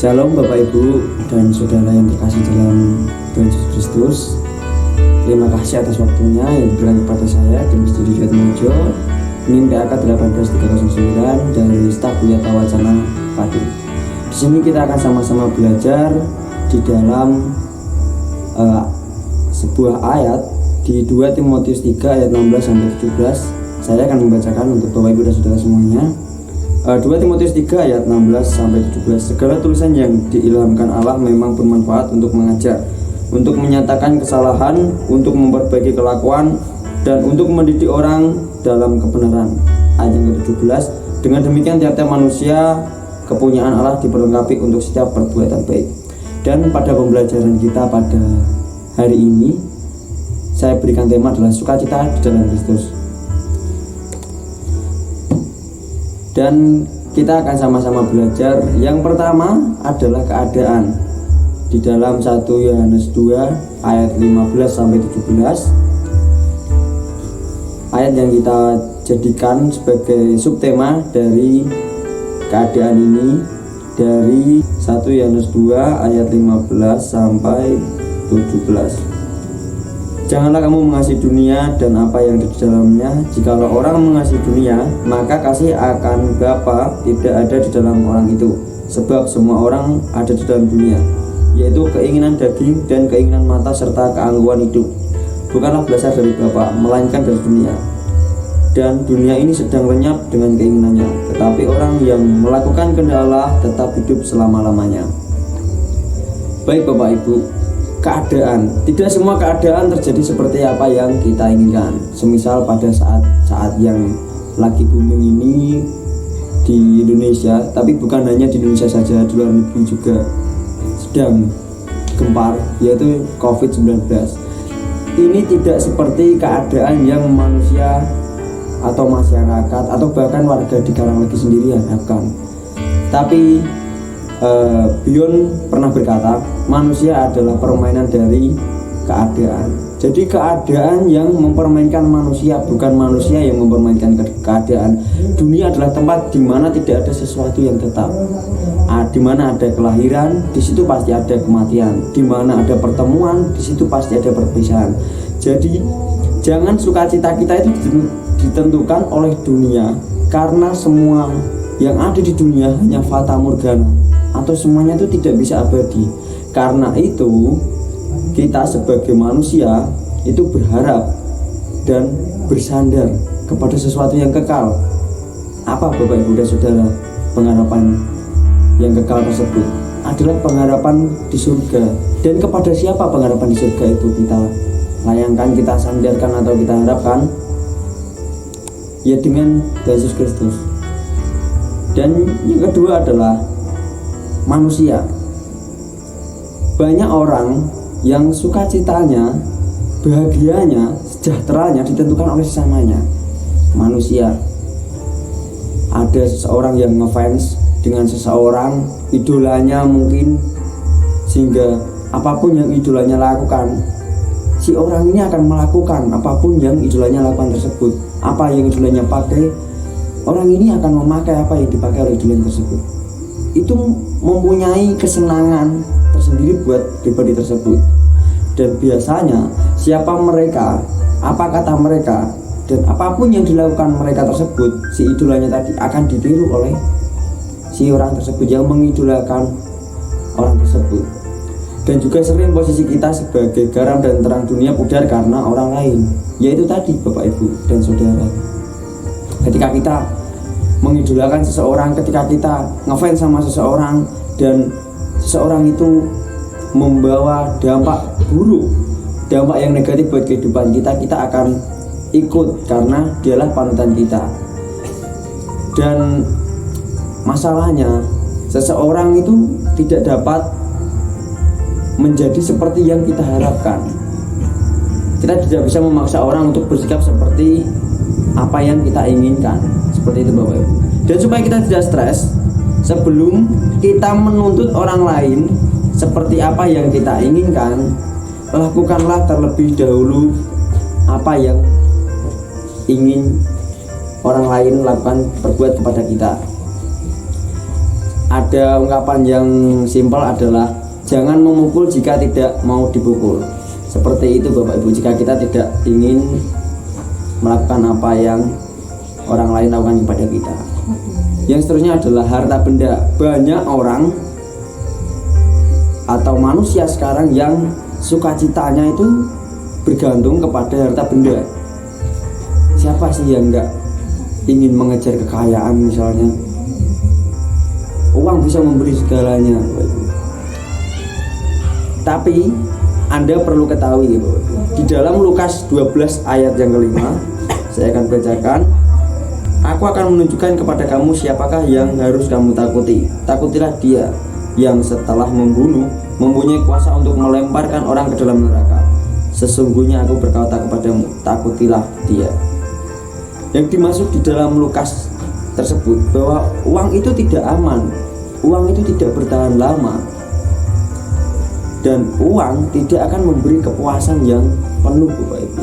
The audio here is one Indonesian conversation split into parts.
Shalom Bapak Ibu dan Saudara yang terkasih dalam Tuhan Yesus Kristus. Terima kasih atas waktunya yang diberikan kepada saya di Masjid Hidayatmojo, NIM PAK 18309 dari Staf Wiyata Wacana Padu. Di sini kita akan sama-sama belajar di dalam sebuah ayat di 2 Timotius 3 ayat 16 sampai 17. Saya akan membacakan untuk Bapak Ibu dan Saudara semuanya. 2 Timotius 3 ayat 16 sampai 17. Segala tulisan yang diilhamkan Allah memang bermanfaat untuk mengajar, untuk menyatakan kesalahan, untuk memperbaiki kelakuan, dan untuk mendidik orang dalam kebenaran. Ayat yang ke-17. Dengan demikian tiap-tiap manusia kepunyaan Allah diperlengkapi untuk setiap perbuatan baik. Dan pada pembelajaran kita pada hari ini, saya berikan tema adalah sukacita di dalam Kristus. Dan kita akan sama-sama belajar. Yang pertama adalah keadaan di dalam 1 Yohanes 2 ayat 15 sampai 17. Ayat yang kita jadikan sebagai subtema dari keadaan ini dari 1 Yohanes 2 ayat 15 sampai 17. Janganlah kamu mengasihi dunia dan apa yang ada di dalamnya. Jikalau orang mengasihi dunia, maka kasih akan Bapa tidak ada di dalam orang itu. Sebab semua orang ada di dalam dunia, yaitu keinginan daging dan keinginan mata serta keangkuhan hidup, bukanlah berasal dari Bapa, melainkan dari dunia. Dan dunia ini sedang lenyap dengan keinginannya. Tetapi orang yang melakukan kehendak Allah tetap hidup selama-lamanya. Baik Bapak Ibu, keadaan, tidak semua keadaan terjadi seperti apa yang kita inginkan. Semisal pada saat yang lagi booming ini di Indonesia, tapi bukan hanya di Indonesia saja, di luar negeri juga sedang gempar, yaitu COVID-19. Ini tidak seperti keadaan yang manusia atau masyarakat atau bahkan warga di Karanglegi sendiri harapkan. Tapi Bion pernah berkata, manusia adalah permainan dari keadaan. Jadi keadaan yang mempermainkan manusia, bukan manusia yang mempermainkan keadaan. Dunia adalah tempat di mana tidak ada sesuatu yang tetap. Di mana ada kelahiran, di situ pasti ada kematian. Di mana ada pertemuan, di situ pasti ada perpisahan. Jadi jangan sukacita kita itu ditentukan oleh dunia, karena semua yang ada di dunia hanya fata morgana, atau semuanya itu tidak bisa abadi. Karena itu kita sebagai manusia itu berharap dan bersandar kepada sesuatu yang kekal. Apa Bapak Ibu dan Saudara pengharapan yang kekal tersebut? Adalah pengharapan di surga. Dan kepada siapa pengharapan di surga itu kita layangkan, kita sandarkan atau kita harapkan? Ya dengan Yesus Kristus. Dan yang kedua adalah manusia. Banyak orang yang sukacitanya, bahagianya, sejahteranya ditentukan oleh sesamanya. Manusia. Ada seseorang yang ngefans dengan seseorang, idolanya mungkin, sehingga apapun yang idolanya lakukan, si orang ini akan melakukan apapun yang idolanya lakukan tersebut. Apa yang idolanya pakai, orang ini akan memakai apa yang dipakai oleh idolanya tersebut. Itu mempunyai kesenangan tersendiri buat pribadi tersebut. Dan biasanya siapa mereka, apa kata mereka, dan apapun yang dilakukan mereka tersebut, si idolanya tadi akan ditiru oleh si orang tersebut yang mengidolakan orang tersebut. Dan juga sering posisi kita sebagai garam dan terang dunia pudar karena orang lain, yaitu tadi Bapak Ibu dan Saudara. Ketika kita mengidolakan seseorang, ketika kita ngefans sama seseorang dan seseorang itu membawa dampak buruk, dampak yang negatif buat kehidupan kita, kita akan ikut karena dialah panutan kita. Dan masalahnya, seseorang itu tidak dapat menjadi seperti yang kita harapkan. Kita tidak bisa memaksa orang untuk bersikap seperti apa yang kita inginkan. Seperti itu Bapak Ibu. Dan supaya kita tidak stres, sebelum kita menuntut orang lain seperti apa yang kita inginkan, lakukanlah terlebih dahulu apa yang ingin orang lain lakukan, perbuat kepada kita. ada ungkapan yang simpel adalah jangan memukul jika tidak mau dipukul. Seperti itu Bapak Ibu, jika kita tidak ingin melakukan apa yang orang lain lakukan kepada kita. Yang seterusnya adalah harta benda. Banyak orang atau manusia sekarang yang sukacitanya itu bergantung kepada harta benda. Siapa sih yang enggak ingin mengejar kekayaan misalnya? Uang bisa memberi segalanya, Bapak Ibu. Tapi Anda perlu ketahui, Bapak Ibu, di dalam Lukas 12 ayat yang kelima, saya akan bacakan. Aku akan menunjukkan kepada kamu siapakah yang harus kamu takuti. Takutilah dia yang setelah membunuh mempunyai kuasa untuk melemparkan orang ke dalam neraka. Sesungguhnya aku berkata kepadamu, takutilah dia. Yang dimaksud di dalam Lukas tersebut bahwa uang itu tidak aman, uang itu tidak bertahan lama, dan uang tidak akan memberi kepuasan yang penuh, Bapak Ibu.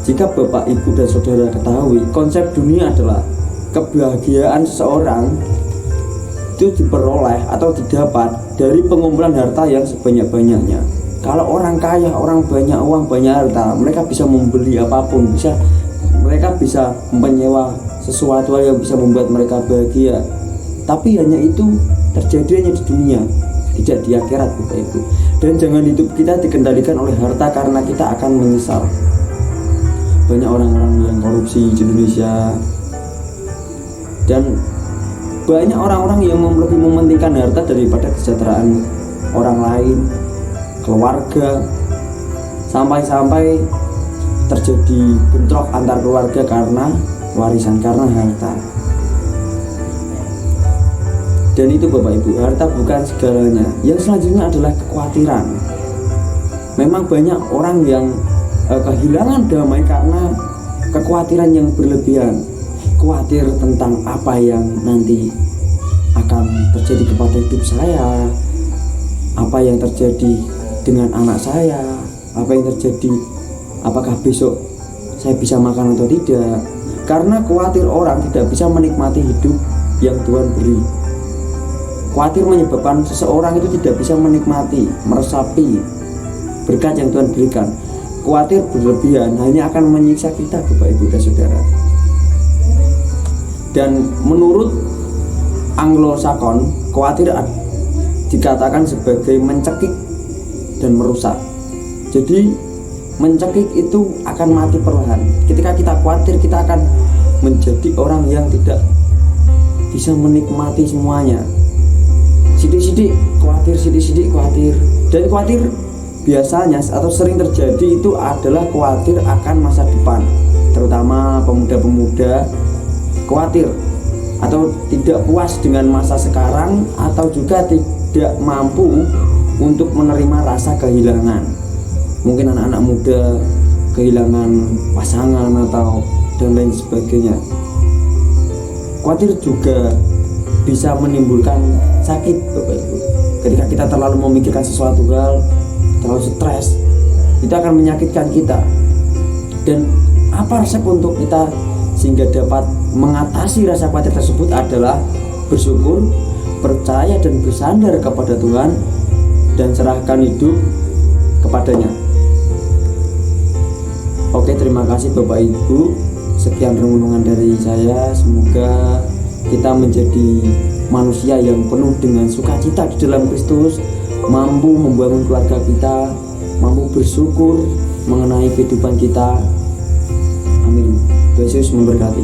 Jika Bapak Ibu dan Saudara ketahui, konsep dunia adalah kebahagiaan seseorang itu diperoleh atau didapat dari pengumpulan harta yang sebanyak-banyaknya. Kalau orang kaya, orang banyak uang, banyak harta, mereka bisa membeli apapun, mereka bisa menyewa sesuatu yang bisa membuat mereka bahagia. Tapi hanya itu terjadi hanya di dunia, tidak di akhirat, Bapak Ibu. Dan jangan hidup kita dikendalikan oleh harta, karena kita akan menyesal. Banyak orang-orang yang korupsi di Indonesia, dan banyak orang-orang yang lebih mementingkan harta daripada kesejahteraan orang lain, keluarga, sampai-sampai terjadi bentrok antar keluarga karena warisan, karena harta. Dan itu Bapak Ibu, harta bukan segalanya. Yang selanjutnya adalah kekhawatiran. Memang banyak orang yang kehilangan damai karena kekhawatiran yang berlebihan. Khawatir tentang apa yang nanti akan terjadi kepada hidup saya, apa yang terjadi dengan anak saya, apa yang terjadi, apakah besok saya bisa makan atau tidak. Karena khawatir orang tidak bisa menikmati hidup yang Tuhan beri. Khawatir menyebabkan seseorang itu tidak bisa menikmati, meresapi berkat yang Tuhan berikan. Khawatir berlebihan hanya akan menyiksa kita, Bapak Ibu dan Saudara. Dan menurut Anglo-Sakon, khawatir dikatakan sebagai mencekik dan merusak. Jadi mencekik itu akan mati perlahan. Ketika kita khawatir, kita akan menjadi orang yang tidak bisa menikmati semuanya. Sidik-sidik khawatir, sidik-sidik khawatir. Dan khawatir biasanya atau sering terjadi itu adalah khawatir akan masa depan. Terutama pemuda-pemuda khawatir atau tidak puas dengan masa sekarang, atau juga tidak mampu untuk menerima rasa kehilangan. Mungkin anak-anak muda kehilangan pasangan atau dan lain sebagainya. Khawatir juga bisa menimbulkan sakit, Bapak Ibu. Ketika kita terlalu memikirkan sesuatu hal, terlalu stres, itu akan menyakitkan kita. Dan apa resep untuk kita sehingga dapat mengatasi rasa khawatir tersebut adalah bersyukur, percaya dan bersandar kepada Tuhan, dan serahkan hidup kepadanya. Oke, terima kasih Bapak Ibu. Sekian renungan dari saya. Semoga kita menjadi manusia yang penuh dengan sukacita di dalam Kristus, mampu membangun keluarga kita, mampu bersyukur mengenai kehidupan kita. Amin. Yesus memberkati.